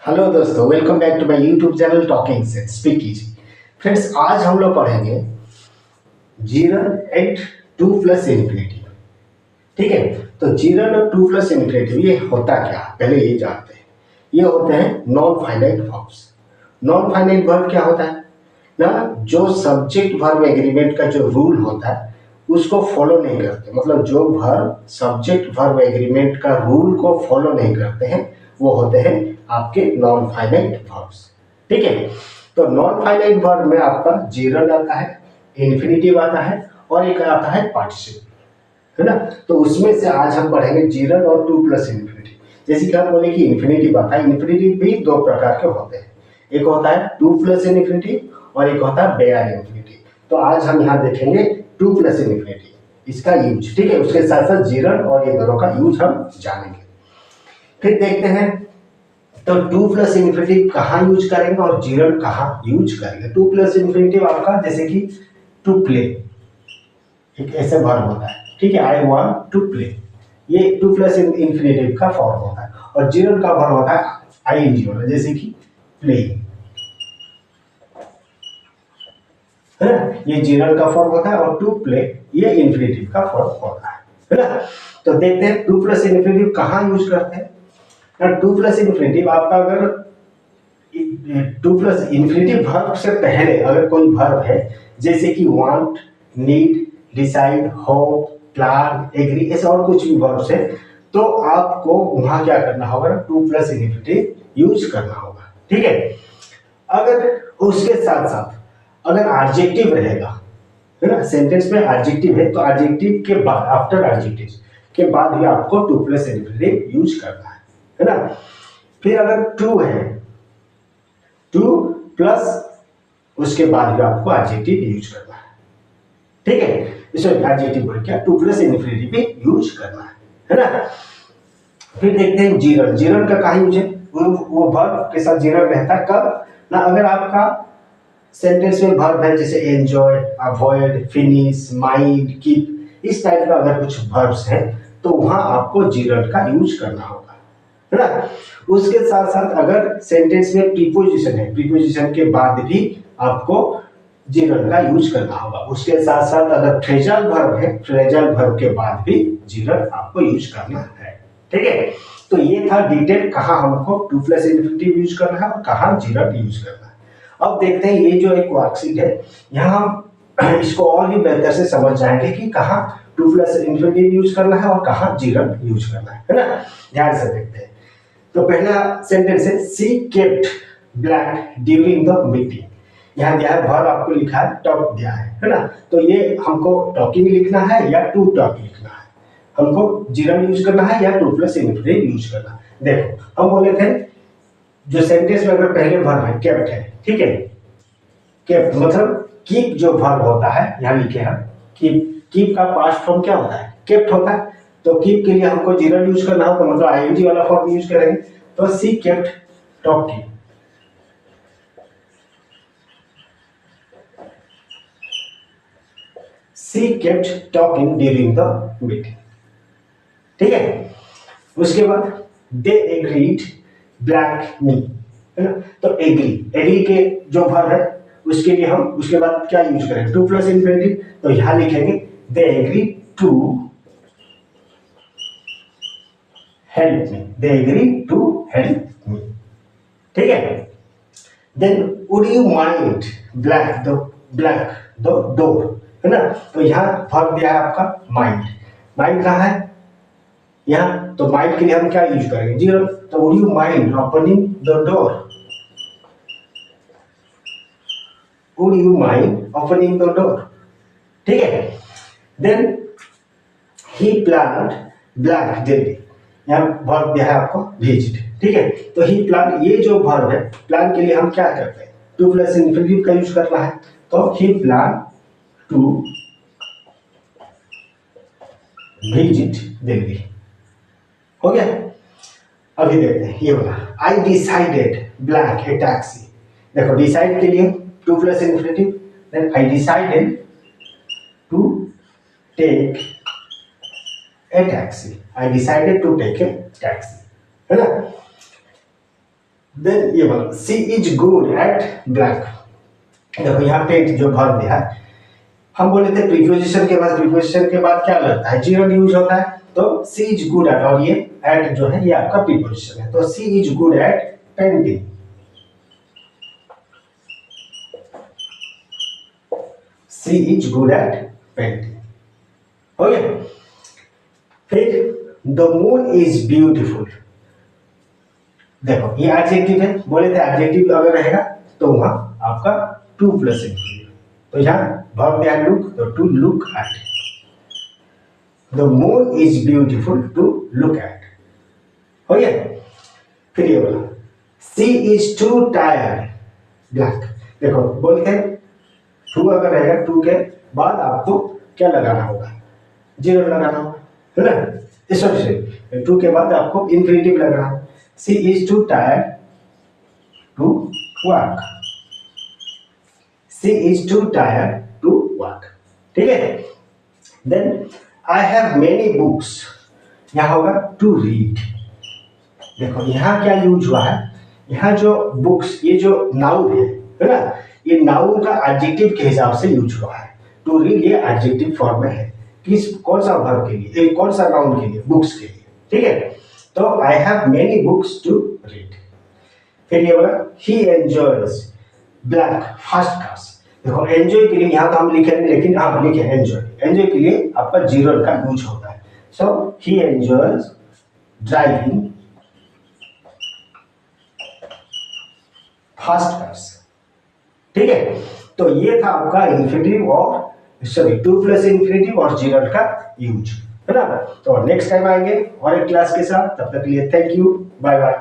Hello दोस्तों, welcome back to my YouTube channel talking sense speak easy. Friends, आज हम लोग पढ़ेंगे gerund and to plus infinity. ठीक है, तो जीरन और टू प्लस इन्फिनिटी ये होता क्या, पहले ये जानते हैं। ये होते हैं non finite verbs. Non finite verb क्या होता है ना, जो सब्जेक्ट वर्ब एग्रीमेंट का जो रूल होता है उसको फॉलो नहीं करते। मतलब जो वर्ब सब्जेक्ट वर्ब एग्रीमेंट का रूल को फॉलो नहीं करते हैं वो होते हैं आपके नॉन फाइनाइट वर्ब्स। ठीक है, तो नॉन फाइनाइट वर्ब में आपका जीरन आता है, इन्फिनिटिव आता है और एक आता है पार्टिसिपल, है ना। तो उसमें से आज हम पढ़ेंगे जीरन और टू प्लस इन्फिनिटी। जैसे कि हम बोले कि इन्फिनिटिव आता है, इन्फिनिटिव भी दो प्रकार के होते हैं, एक होता है टू प्लस इन्फिनिटी और एक होता है बेयर इन्फिनिटी। तो आज हम यहाँ देखेंगे टू प्लस इन्फिनिटी, इसका यूज। ठीक है, उसके साथ साथ जीरन और ये दोनों का यूज हम जानेंगे। फिर देखते हैं तो टू प्लस इन्फिनिटिव कहाँ यूज करेंगे और जीरन कहाँ यूज करेंगे। टू प्लस इन्फिनिटिव आपका जैसे कि टू प्ले, एक ऐसे वर्ब होता है। ठीक है, आई वांट टू प्ले, ये टू प्लस इन्फिनिटिव का फॉर्म होता है। और जीरन का वर्ब होता है आईएनजी वाला, जैसे कि प्लेइंग, है ना। ये जीरन का फॉर्म होता है और टू प्ले ये इन्फिनिटिव का फॉर्म होता है ना। तो देखते हैं टू प्लस इन्फिनिटिव कहाँ यूज करते हैं। टू प्लस इन्फिनिटिव आपका अगर टू प्लस इन्फिनिटिव वर्ब से पहले अगर कोई वर्ब है, जैसे कि want, need, decide, hope, plan, agree, ऐसे और कुछ भी वर्ब्स है, तो आपको वहां क्या करना होगा, टू प्लस इन्फिनिटिव यूज करना होगा। ठीक है, अगर उसके साथ साथ अगर एडजेक्टिव रहेगा, है ना, सेंटेंस में एडजेक्टिव है तो एडजेक्टिव के बाद, आफ्टर एडजेक्टिव के बाद भी आपको टू प्लस इन्फिनिटिव यूज करना है ना। फिर अगर टू है, टू प्लस उसके बाद भी आपको एडजेक्टिव यूज करना है। ठीक है, इसमें एडजेक्टिव बोल क्या, टू प्लस इन्फिनिटिव भी यूज करना है ना। फिर देखते हैं जीरन। जीरन का कहाँ यूज है, वो वर्ब के साथ जीरन रहता है कब ना, अगर आपका सेंटेंस में वर्ब है जैसे enjoy, avoid, finish, mind, keep, इस टाइप का अगर कुछ वर्ब्स हैं तो वहां आपको जीरन का यूज करना होगा, है ना। उसके साथ साथ अगर सेंटेंस में प्रीपोजिशन है, प्रीपोजिशन के बाद भी आपको जीरन का यूज करना होगा। उसके साथ साथ अगर फ्रेजल वर्ब है, फ्रेजल वर्ब के बाद भी जीरन आपको यूज करना है। ठीक है, तो ये था डिटेल कहाँ हमको टू प्लस इन्फिनिटिव यूज करना है और कहाँ जीरन यूज करना है। अब देखते हैं ये जो एक वर्कशीट है, यहाँ हम इसको और भी बेहतर से समझ जाएंगे कि कहाँ टू प्लस इन्फिनिटिव यूज करना है और कहाँ जीरन यूज करना है ना। ध्यान से देखते हैं। तो पहला सेंटेंस है she kept black during the meeting. यहाँ दिया है वर्ब, आपको लिखा है टॉक दिया है ना। तो ये हमको टॉकिंग लिखना है या टू टॉक लिखना है, हमको जीरन यूज करना है या टू प्लस इन्फिनिटिव यूज करना है। देखो हम बोले थे जो सेंटेंस में अगर पहले वर्ब है केप्ट है, ठीक है, केप्ट मतलब कीप जो वर्ब होता है, यहाँ लिखे हैं कीप, कीप का पास्ट फॉर्म क्या होता है, केप्ट होता है। तो कीप के लिए हमको जीरन यूज करना हो तो मतलब आईएनजी वाला फॉर्म यूज करेंगे। तो she kept talking, she kept talking during the meeting. ठीक है, उसके बाद दे एग्रीड ब्लैक मी, है ना। तो एग्री, एग्री के जो वर्ब है उसके लिए हम उसके बाद क्या यूज करेंगे, टू प्लस इन्फिनिटिव। तो यहां लिखेंगे they agree to help me, they agree to help me. ठीक है, then would you mind blank the door, है ना। तो यहां वर्ब दिया है आपका माइंड, माइंड कहां है यहाँ, तो माइंड के लिए हम क्या यूज करेंगे, जीरो। तो would you mind opening the door, would you mind opening the door. ठीक है, then he planned blank Delhi, यहाँ वर्ब दिया है आपको विजिट। ठीक है, तो ही प्लान, ये जो वर्ब है प्लान के लिए हम क्या करते हैं, टू प्लस इन्फिनिटिव का यूज करना है। तो he plan to visit Delhi, हो गया। अभी देखते हैं ये वाला, I decided blank a taxi. देखो डिसाइड के लिए to plus infinitive, then I decided to take a taxi, I decided to take a taxi, है ना। देन ये वाला she is good at blank. देखो यहाँ पे जो वर्ब दिया है, हम बोले थे प्रीपोजिशन के बाद क्या लगता है, जीरो यूज होता है। तो सी इज गुड एट, और ये एट जो है ये आपका प्रीपोजिशन है, तो she is good at painting. She is good at painting, हो गया। फिर द मून इज ब्यूटीफुल। देखो ये एडजेक्टिव है, बोले थे एडजेक्टिव अगर रहेगा तो वहां आपका टू प्लस इंफिनिटिव, तो यहाँ वर्ब दिया लुक, तो to look at. The moon is beautiful to look at, हो गया। फिर ये बोला she is too tired blank. देखो बोलते हैं टू अगर रहेगा, टू के बाद आपको क्या लगाना होगा, जीरो लगाना होगा, है ना। सॉरी, टू के बाद आपको इंफिनिटिव लगाना होगा। She is too tired to work. She is too tired to work, ठीक है। Then I have many books, यहां होगा टू रीड। देखो यहाँ क्या यूज हुआ है, यहाँ जो बुक्स, ये जो नाउन है ना, ये नाउन का एडजेक्टिव के हिसाब से यूज हुआ है। टू रीड ये एडजेक्टिव फॉर्म में है, किस कौन सा वर्ब के लिए, कौन सा नाउन के लिए, बुक्स के लिए, ठीक है। तो I have many books to read. फिर ये बोला he enjoys blank fast cars. देखो एंजॉय के लिए यहाँ तो हम लिखेंगे, लेकिन हाँ लिखे एंजॉय, एंजॉय के लिए आपका जीरो का यूज होता है। सो ही एंजॉयज ड्राइविंग फास्ट कार्स, ठीक है। तो ये था आपका इंफिनिटिव और सॉरी टू प्लस इंफिनिटिव और जीरो का यूज, है ना। तो नेक्स्ट टाइम आएंगे और एक क्लास के साथ, तब तक के लिए थैंक यू, बाय बाय।